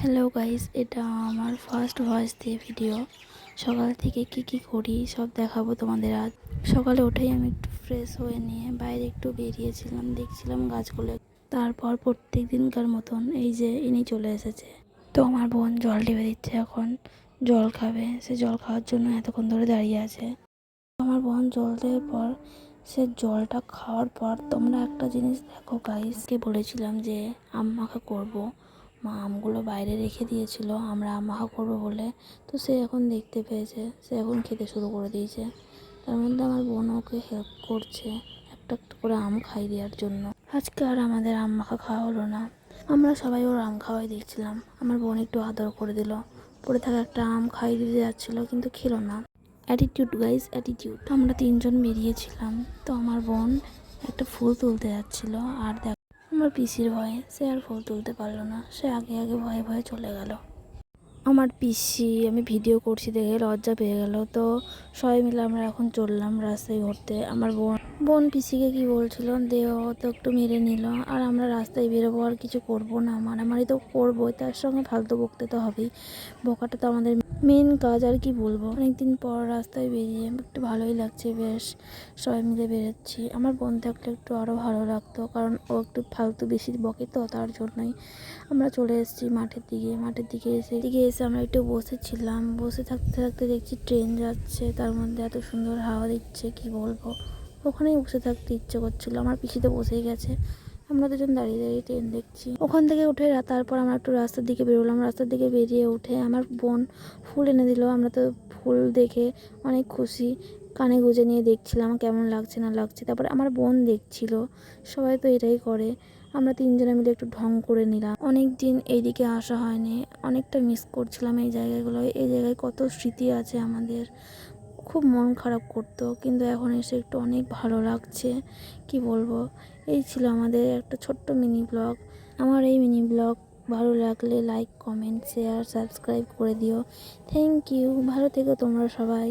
Hello guys, এটা আমার first voice দিয়ে ভিডিও। সকাল থেকে কি করি সব দেখাবো তোমাদের আজ। সকালে উঠেই আমি একটু ফ্রেশ হয়ে নিয়ে বাইরে একটু বেরিয়েছিলাম, দেখছিলাম গাছগুলো। তারপর প্রত্যেক দিনকার মতন এই যে ইনি চলে এসেছে। তো আমার বোন জল ঢেলে দিচ্ছে, এখন জল খাবে। সে জল খাওয়ার জন্য এতক্ষণ ধরে দাঁড়িয়ে আছে। আমার বোন জল দেওয়ার পর সে জলটা খাওয়ার পর তোমরা একটা জিনিস দেখো গাইসকে বলেছিলাম যে আম মাখা করবো। মা আমগুলো বাইরে রেখে দিয়েছিল আমরা আম মাখা করবো বলে। তো সে এখন দেখতে পেয়েছে, সে এখন খেতে শুরু করে দিয়েছে। তার মধ্যে আমার বোন ওকে হেল্প করছে একটা একটা করে আম খাইয়ে দেওয়ার জন্য। আজকে আর আমাদের আম মাখা খাওয়া হলো না, আমরা সবাই ওর আম খাওয়াই দেখছিলাম। আমার বোন একটু আদর করে দিল, পড়ে থাকা একটা আম খাইয়ে দিতে যাচ্ছিলো কিন্তু খেলো না। Attitude guys, attitude. আমরা তিনজন বেরিয়েছিলাম, তো আমার বোন একটা ফুল তুলতে যাচ্ছিল। আর দেখ, আমার পিসির ভয়ে সে আর ফুল তুলতে পারলো না, সে আগে আগে ভয়ে ভয়ে চলে গেল। আমার পিসি আমি ভিডিও করছি দেখে লজ্জা পেয়ে গেল। তো সবাই মিলে আমরা এখন চললাম রাস্তায় ঘুরতে। আমার বোন পিসিকে কি বলছিল, দেহ তো একটু মেরে নিল। আর আমরা রাস্তায় বেরোবো, আর কিছু করবো না, মারামারি তো করবোই, তার সঙ্গে ফালতু বকতে তো হবেই। বকাটা তো আমাদের মেন কাজ। আর কি বলবো, অনেকদিন পর রাস্তায় বেরিয়ে একটু ভালোই লাগছে, বেশ সবাই মিলে বেরোচ্ছি। আমার বোন থাকলে একটু আরও ভালো লাগতো, কারণ ও একটু ফালতু বেশি বকে, তো তার জন্যই আমরা চলে এসেছি মাঠের দিকে এসে আমরা একটু বসেছিলাম। বসে থাকতে থাকতে দেখছি ট্রেন যাচ্ছে, তার মধ্যে এত সুন্দর হাওয়া দিচ্ছে কি বলবো। ওখানেই বসে থাকতে ইচ্ছে করছিল। আমার পিসিতে বসেই গেছে, আমরা দুজন দাঁড়িয়ে দাঁড়িয়ে ট্রেন দেখছি। ওখান থেকে উঠে তারপর আমরা একটু রাস্তার দিকে বেরোলাম। রাস্তার দিকে বেরিয়ে উঠে আমার বোন ফুল এনে দিল। আমরা তো ফুল দেখে অনেক খুশি, কানে গুঁজে নিয়ে দেখছিলাম কেমন লাগছে না লাগছে। তারপরে আমার বোন দেখছিল, সবাই তো এটাই করে। আমরা তিনজনে মিলে একটু ঢং করে নিলাম। অনেক দিন এইদিকে আসা হয়নি, অনেকটা মিস করছিলাম এই জায়গাগুলো। এই জায়গায় কত স্মৃতি আছে আমাদের, খুব মন খারাপ করতো, কিন্তু এখন এসে একটু অনেক ভালো লাগছে। কি বলবো, এই ছিল আমাদের একটা ছোট্ট মিনি ব্লগ। আমার এই মিনি ব্লগ ভালো লাগলে লাইক, কমেন্ট, শেয়ার, সাবস্ক্রাইব করে দিও। থ্যাংক ইউ, ভালো থেকো তোমরা সবাই।